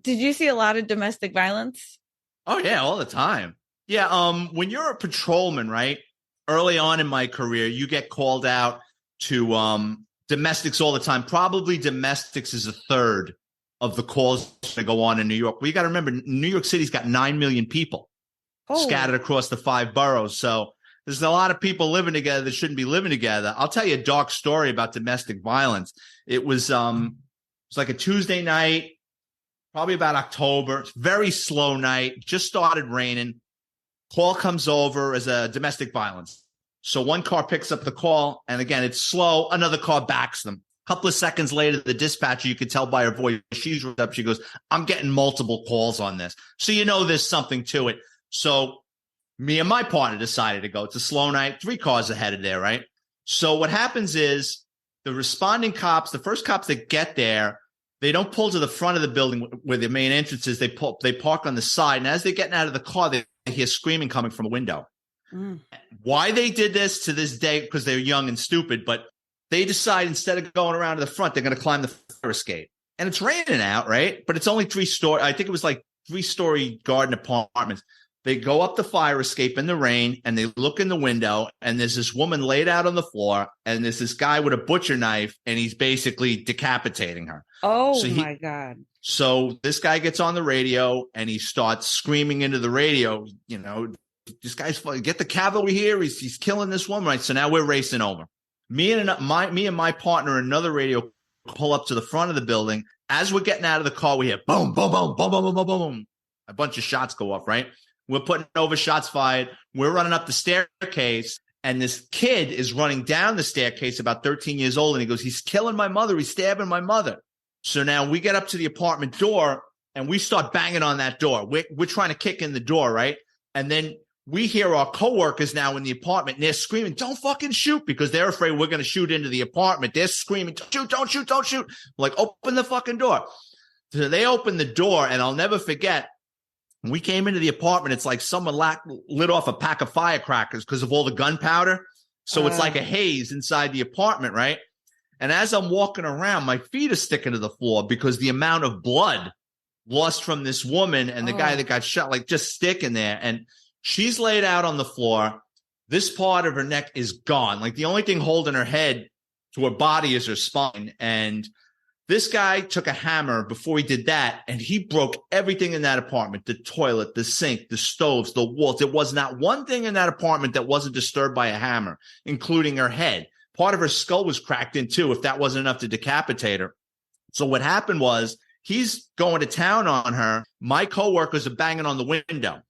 did you see a lot of domestic violence? Oh yeah, all the time. Yeah. When you're a patrolman, right? Early on in my career, you get called out to domestics all the time. Probably domestics is a third of the calls that go on in New York. Well, you got to remember, New York City's got 9 million people scattered across the 5 boroughs. So there's a lot of people living together that shouldn't be living together. I'll tell you a dark story about domestic violence. It was like a Tuesday night, probably about October. It's a very slow night. Just started raining. Call comes over as a domestic violence. So one car picks up the call, and again, it's slow. Another car backs them. A couple of seconds later, the dispatcher, you could tell by her voice, she's up. She goes, I'm getting multiple calls on this. So there's something to it. So me and my partner decided to go. It's a slow night, 3 cars ahead of there, right? So what happens is the responding cops, the first cops that get there, they don't pull to the front of the building where the main entrance is. They park on the side. And as they're getting out of the car, they hear screaming coming from a window. Why they did this to this day, because they're young and stupid, but they decide instead of going around to the front, they're going to climb the fire escape. And it's raining out, right? But it's only 3-story. I think it was like 3-story garden apartments. They go up the fire escape in the rain, and they look in the window, and there's this woman laid out on the floor, and there's this guy with a butcher knife, and he's basically decapitating her. Oh, my God. So this guy gets on the radio, and he starts screaming into the radio, this guy's get the cavalry here. He's killing this woman, right? So now we're racing over. Me and my partner, another radio, pull up to the front of the building. As we're getting out of the car, we hear boom, boom, boom, boom, boom, boom, boom, boom. A bunch of shots go off, right? We're putting over shots fired. We're running up the staircase, and this kid is running down the staircase, about 13 years old, and he goes, he's killing my mother. He's stabbing my mother. So now we get up to the apartment door, and we start banging on that door. We're trying to kick in the door, right? And then we hear our coworkers now in the apartment, and they're screaming, don't fucking shoot, because they're afraid we're going to shoot into the apartment. They're screaming, don't shoot, don't shoot, don't shoot. We're like, open the fucking door. So they opened the door, and I'll never forget, when we came into the apartment, it's like someone lit off a pack of firecrackers because of all the gunpowder. So it's like a haze inside the apartment, right? And as I'm walking around, my feet are sticking to the floor because the amount of blood lost from this woman and the guy that got shot, like just sticking there. And she's laid out on the floor. This part of her neck is gone. Like the only thing holding her head to her body is her spine. And this guy took a hammer before he did that, and he broke everything in that apartment, the toilet, the sink, the stoves, the walls. There was not one thing in that apartment that wasn't disturbed by a hammer, including her head. Part of her skull was cracked in too, if that wasn't enough to decapitate her. So what happened was he's going to town on her. My coworkers are banging on the window.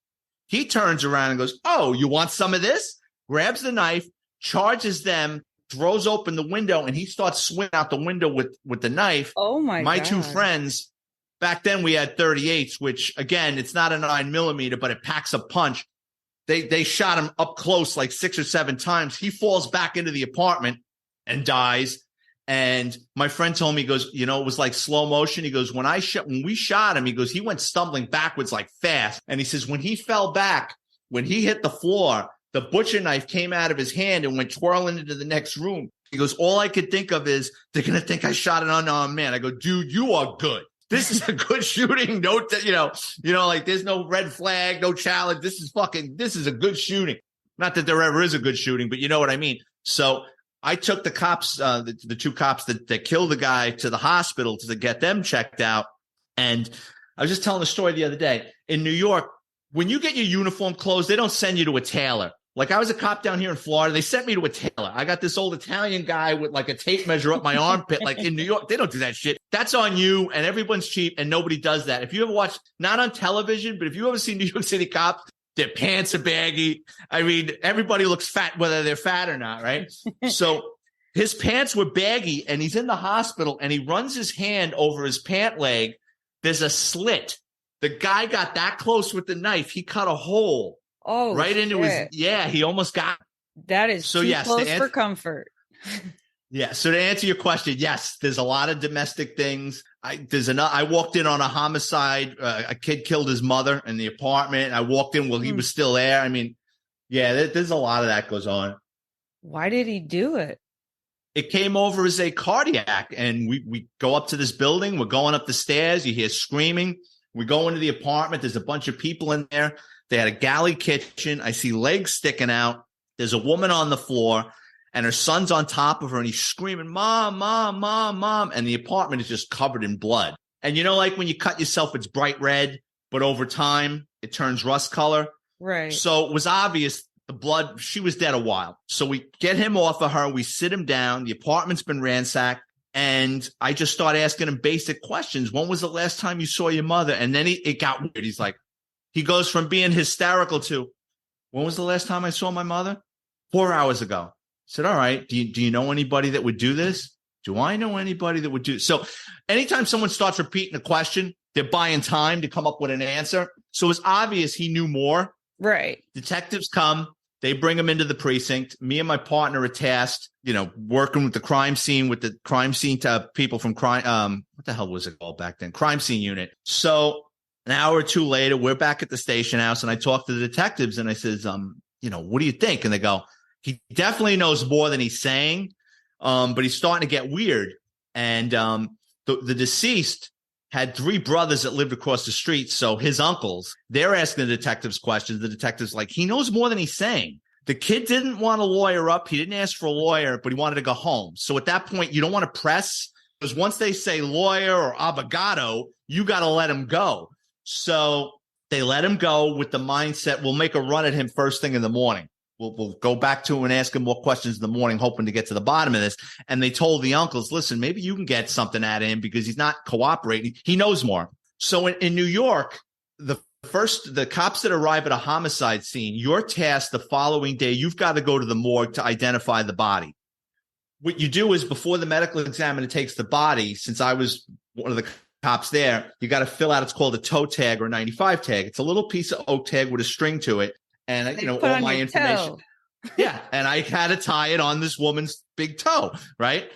He turns around and goes, oh, you want some of this? Grabs the knife, charges them, throws open the window, and he starts swinging out the window with the knife. Oh, my God. Two friends, back then we had 38s, which, again, it's not a 9mm, but it packs a punch. They shot him up close like 6 or 7 times. He falls back into the apartment and dies. And my friend told me, he goes, you know, it was like slow motion. He goes, when we shot him, he goes, he went stumbling backwards like fast. And he says, when he fell back, when he hit the floor, the butcher knife came out of his hand and went twirling into the next room. He goes, all I could think of is they're going to think I shot an unarmed man. I go, dude, you are good. This is a good shooting. No, like there's no red flag, no challenge. This is a good shooting. Not that there ever is a good shooting, but you know what I mean? So I took the cops, the 2 cops that killed the guy, to the hospital to get them checked out. And I was just telling a story the other day. In New York, when you get your uniform clothes, they don't send you to a tailor. Like I was a cop down here in Florida. They sent me to a tailor. I got this old Italian guy with like a tape measure up my armpit. Like in New York, they don't do that shit. That's on you, and everyone's cheap, and nobody does that. If you ever watch, not on television, but if you ever see New York City cops, their pants are baggy. I mean, everybody looks fat, whether they're fat or not, right? So his pants were baggy, and he's in the hospital, and he runs his hand over his pant leg. There's a slit. The guy got that close with the knife. He cut a hole. Oh, right shit. Into his, he almost got. That is so, too close for comfort. Yeah. So to answer your question, yes, there's a lot of domestic things. I walked in on a homicide. A kid killed his mother in the apartment. I walked in while he was still there. I mean, yeah, there's a lot of that goes on. Why did he do it? It came over as a cardiac, and we go up to this building. We're going up the stairs. You hear screaming. We go into the apartment. There's a bunch of people in there. They had a galley kitchen. I see legs sticking out. There's a woman on the floor, and her son's on top of her, and he's screaming, Mom, Mom, Mom, Mom. And the apartment is just covered in blood. And you know, like when you cut yourself, it's bright red, but over time it turns rust color. Right. So it was obvious the blood, she was dead a while. So we get him off of her. We sit him down. The apartment's been ransacked. And I just start asking him basic questions. When was the last time you saw your mother? And then it got weird. He's like, he goes from being hysterical to, when was the last time I saw my mother? 4 hours ago. I said, all right, do you know anybody that would do this? Do I know anybody that would do? So anytime someone starts repeating a question, they're buying time to come up with an answer. So it's obvious he knew more. Right. Detectives come. They bring him into the precinct. Me and my partner are tasked, working with the crime scene people from crime. What the hell was it called back then? Crime scene unit. So an hour or two later, we're back at the station house, and I talk to the detectives, and I says, what do you think? And they go, he definitely knows more than he's saying, but he's starting to get weird. And the deceased had 3 brothers that lived across the street. So his uncles, they're asking the detectives questions. The detective's like, he knows more than he's saying. The kid didn't want to lawyer up. He didn't ask for a lawyer, but he wanted to go home. So at that point, you don't want to press, because once they say lawyer or abogado, you got to let him go. So they let him go with the mindset, we'll make a run at him first thing in the morning. We'll go back to him and ask him more questions in the morning, hoping to get to the bottom of this. And they told the uncles, listen, maybe you can get something out of him because he's not cooperating. He knows more. So in New York, the cops that arrive at a homicide scene, you're tasked the following day, you've got to go to the morgue to identify the body. What you do is, before the medical examiner takes the body, since I was one of the cops there, you got to fill out, it's called a toe tag or 95 tag. It's a little piece of oak tag with a string to it. and Put all on my your information. toe. Yeah, and I had to tie it on this woman's big toe, right?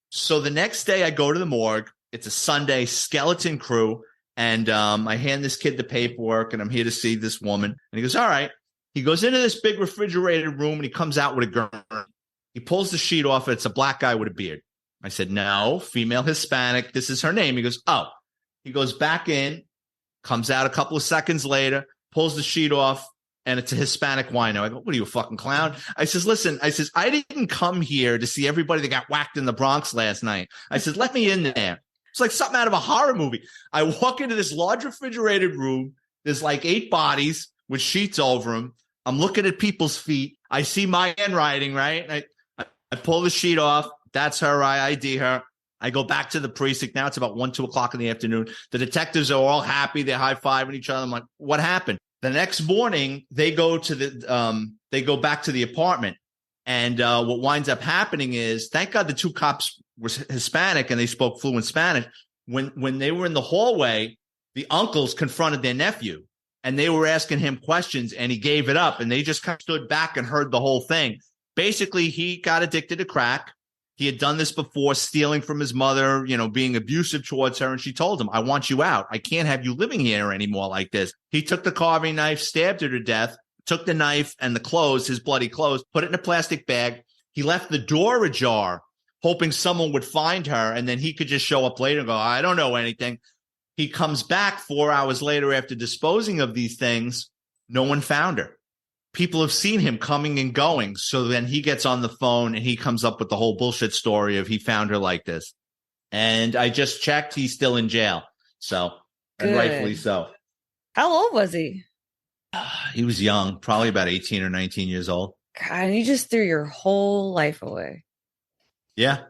So the next day I go to the morgue. It's a Sunday, skeleton crew. And I hand this kid the paperwork, and I'm here to see this woman. And he goes, all right. He goes into this big refrigerated room, and he comes out with a gurney. He pulls the sheet off. It's a black guy with a beard. I said, no, female Hispanic. This is her name. He goes, oh. He goes back in, comes out a couple of seconds later, pulls the sheet off, and it's a Hispanic wino. I go, what are you, a fucking clown? I says, listen, I didn't come here to see everybody that got whacked in the Bronx last night. I said, let me in there. It's like something out of a horror movie. I walk into this large refrigerated room. There's like 8 bodies with sheets over them. I'm looking at people's feet. I see my handwriting, right? I pull the sheet off. That's her. I ID her. I go back to the precinct. Now it's about 1, 2 o'clock in the afternoon. The detectives are all happy. They're high-fiving each other. I'm like, what happened? The next morning, they go back to the apartment. And what winds up happening is, thank God the 2 cops were Hispanic and they spoke fluent Spanish. When they were in the hallway, the uncles confronted their nephew and they were asking him questions, and he gave it up, and they just kind of stood back and heard the whole thing. Basically, he got addicted to crack. He had done this before, stealing from his mother, being abusive towards her. And she told him, I want you out. I can't have you living here anymore like this. He took the carving knife, stabbed her to death, took the knife and the clothes, his bloody clothes, put it in a plastic bag. He left the door ajar, hoping someone would find her, and then he could just show up later and go, I don't know anything. He comes back 4 hours later after disposing of these things. No one found her. People have seen him coming and going. So then he gets on the phone and he comes up with the whole bullshit story of he found her like this. And I just checked. He's still in jail. So, and rightfully so. How old was he? He was young, probably about 18 or 19 years old. God, you just threw your whole life away. Yeah.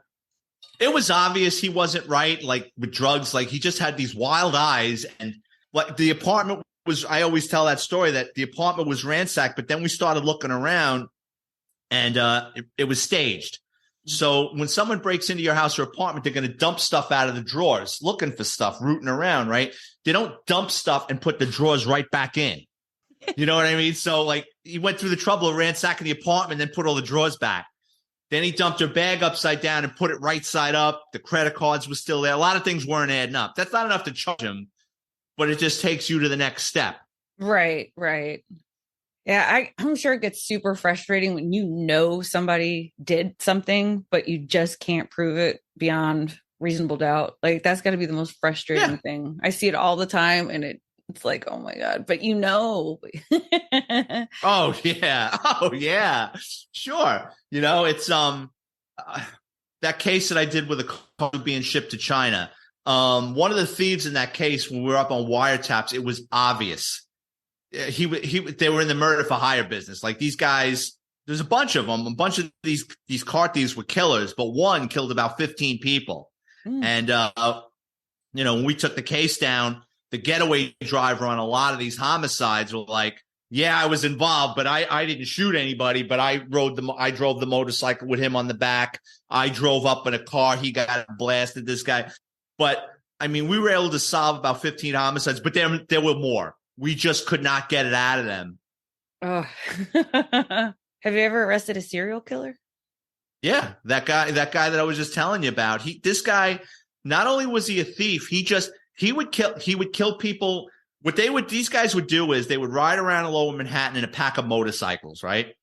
It was obvious he wasn't right, like with drugs. Like he just had these wild eyes, and like the apartment was, I always tell that story that the apartment was ransacked, but then we started looking around and it was staged. So when someone breaks into your house or apartment, they're going to dump stuff out of the drawers, looking for stuff, rooting around, right? They don't dump stuff and put the drawers right back in. You know what I mean? So like he went through the trouble of ransacking the apartment, then put all the drawers back. Then he dumped her bag upside down and put it right side up. The credit cards were still there. A lot of things weren't adding up. That's not enough to charge him, but it just takes you to the next step. Right. Yeah, I'm sure it gets super frustrating when somebody did something, but you just can't prove it beyond reasonable doubt. Like that's got to be the most frustrating thing. I see it all the time, and it's like, oh my God, but Oh yeah. Sure. It's that case that I did with a car being shipped to China. One of the thieves in that case, when we were up on wiretaps, it was obvious. They were in the murder for hire business. Like these guys, there's a bunch of them. A bunch of these car thieves were killers, but one killed about 15 people. And when we took the case down, the getaway driver on a lot of these homicides were like, yeah, I was involved, but I didn't shoot anybody, but I drove the motorcycle with him on the back. I drove up in a car. He got blasted, this guy. But I mean, we were able to solve about 15 homicides, but there were more. We just could not get it out of them. Oh. Have you ever arrested a serial killer? Yeah, that guy that I was just telling you about. This guy, not only was he a thief, he would kill people. What these guys would do is they would ride around Lower Manhattan in a pack of motorcycles, right?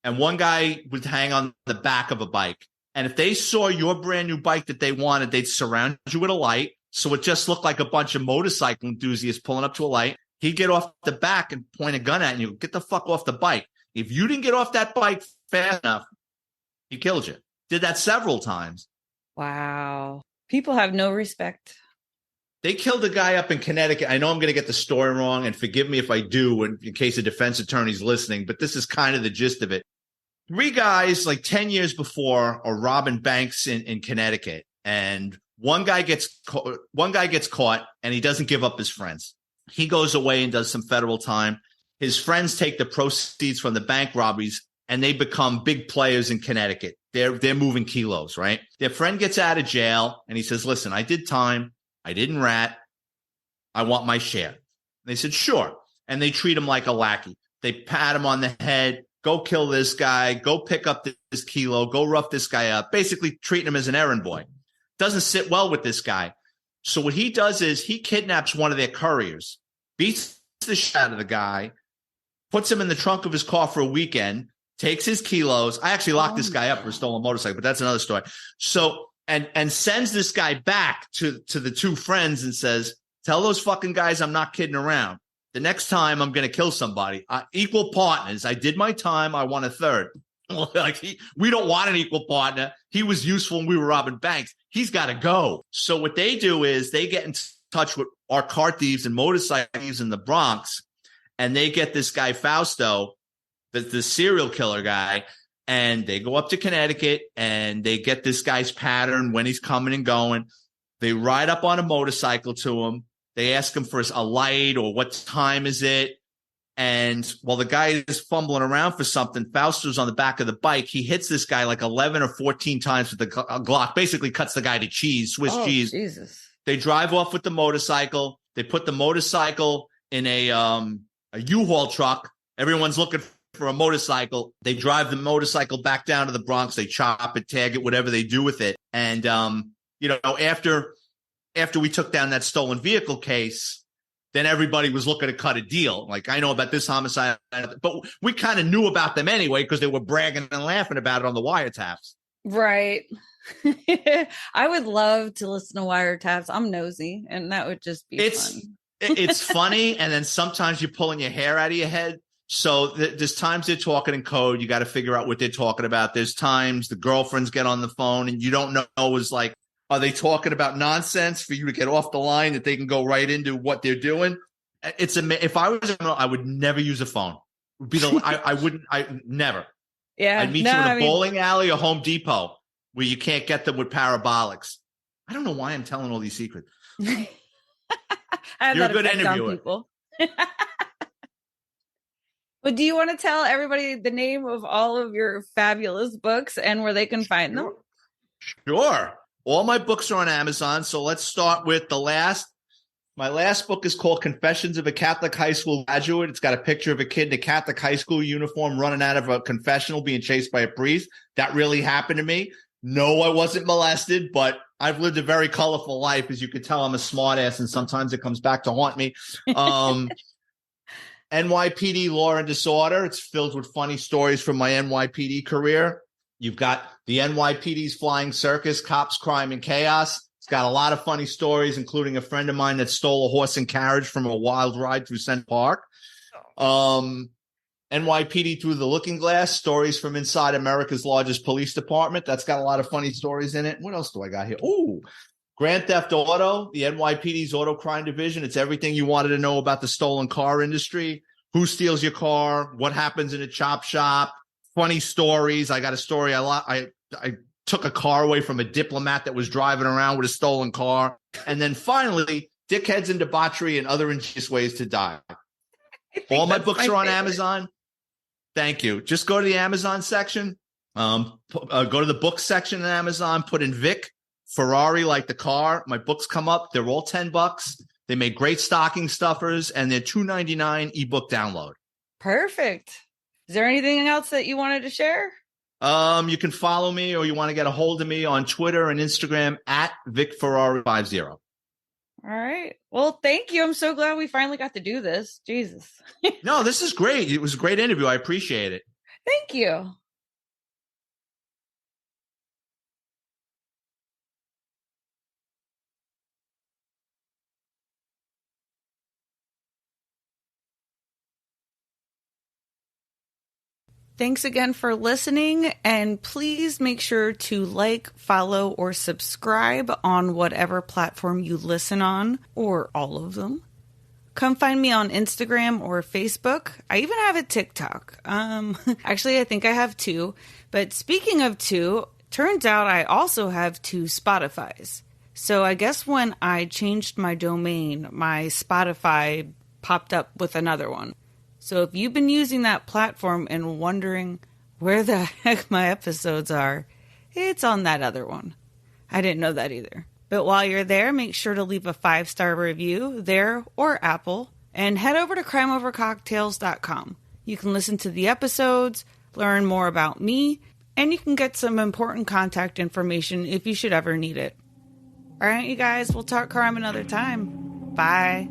And one guy would hang on the back of a bike. And if they saw your brand new bike that they wanted, they'd surround you with a light. So it just looked like a bunch of motorcycle enthusiasts pulling up to a light. He'd get off the back and point a gun at you. Get the fuck off the bike. If you didn't get off that bike fast enough, he killed you. Did that several times. Wow. People have no respect. They killed a guy up in Connecticut. I know I'm going to get the story wrong, and forgive me if I do in case a defense attorney's listening, but this is kind of the gist of it. 3 guys, like 10 years before, are robbing banks in Connecticut, and one guy gets caught, and he doesn't give up his friends. He goes away and does some federal time. His friends take the proceeds from the bank robberies, and they become big players in Connecticut. They're moving kilos, right? Their friend gets out of jail, and he says, listen, I did time. I didn't rat. I want my share. And they said, sure. And they treat him like a lackey. They pat him on the head. Go kill this guy. Go pick up this kilo. Go rough this guy up. Basically treating him as an errand boy. Doesn't sit well with this guy. So what he does is he kidnaps one of their couriers, beats the shit out of the guy, puts him in the trunk of his car for a weekend, takes his kilos. I actually locked this guy up for a stolen motorcycle, but that's another story. So, and sends this guy back to the two friends and says, tell those fucking guys I'm not kidding around. The next time I'm going to kill somebody. Equal partners. I did my time. I want a third. Like we don't want an equal partner. He was useful when we were robbing banks. He's got to go. So what they do is they get in touch with our car thieves and motorcycle thieves in the Bronx, and they get this guy Fausto, the serial killer guy, and they go up to Connecticut and they get this guy's pattern when he's coming and going. They ride up on a motorcycle to him. They ask him for a light or what time is it. And while the guy is fumbling around for something, Fausto's on the back of the bike. He hits this guy like 11 or 14 times with the Glock, basically cuts the guy to cheese, Swiss cheese. Jesus. They drive off with the motorcycle. They put the motorcycle in a U-Haul truck. Everyone's looking for a motorcycle. They drive the motorcycle back down to the Bronx. They chop it, tag it, whatever they do with it. And, after we took down that stolen vehicle case, then everybody was looking to cut a deal. Like, I know about this homicide, but we kind of knew about them anyway because they were bragging and laughing about it on the wiretaps. Right. I would love to listen to wiretaps. I'm nosy, and that would just be fun. It's funny, and then sometimes you're pulling your hair out of your head. So there's times they're talking in code. You got to figure out what they're talking about. There's times the girlfriends get on the phone, and you don't know is like, are they talking about nonsense for you to get off the line that they can go right into what they're doing? If I was, I would never use a phone. It would be I never. Yeah. I'd meet you in a bowling alley or Home Depot where you can't get them with parabolics. I don't know why I'm telling all these secrets. You're a good interviewer. But do you want to tell everybody the name of all of your fabulous books and where they can find them? Sure. All my books are on Amazon. So let's start with my last book is called Confessions of a Catholic High School Graduate. It's got a picture of a kid in a Catholic high school uniform running out of a confessional being chased by a priest. That really happened to me. No, I wasn't molested, but I've lived a very colorful life. As you can tell, I'm a smart ass, and sometimes it comes back to haunt me. NYPD Law and Disorder. It's filled with funny stories from my NYPD career. You've got the NYPD's Flying Circus, Cops, Crime, and Chaos. It's got a lot of funny stories, including a friend of mine that stole a horse and carriage from a wild ride through Central Park. NYPD Through the Looking Glass, stories from inside America's largest police department. That's got a lot of funny stories in it. What else do I got here? Oh, Grand Theft Auto, the NYPD's Auto Crime Division. It's everything you wanted to know about the stolen car industry. Who steals your car? What happens in a chop shop? Funny stories. I got a story. I took a car away from a diplomat that was driving around with a stolen car. And then finally, Dickheads and Debauchery and Other Ingenious Ways to Die. All my books are on Amazon. Thank you. Just go to the Amazon section. Go to the book section on Amazon. Put in Vic Ferrari, like the car. My books come up. They're all $10. They make great stocking stuffers, and they're $2.99 ebook download. Perfect. Is there anything else that you wanted to share? You can follow me, or you want to get a hold of me on Twitter and Instagram at Vic Ferrari50. All right. Well, thank you. I'm so glad we finally got to do this. Jesus. No, this is great. It was a great interview. I appreciate it. Thank you. Thanks again for listening, and please make sure to like, follow, or subscribe on whatever platform you listen on, or all of them. Come find me on Instagram or Facebook. I even have a TikTok. Actually, I think I have 2. But speaking of 2, turns out I also have 2 Spotifys. So I guess when I changed my domain, my Spotify popped up with another one. So if you've been using that platform and wondering where the heck my episodes are, it's on that other one. I didn't know that either. But while you're there, make sure to leave a 5-star review there or Apple, and head over to crimeovercocktails.com. You can listen to the episodes, learn more about me, and you can get some important contact information if you should ever need it. All right, you guys, we'll talk crime another time. Bye.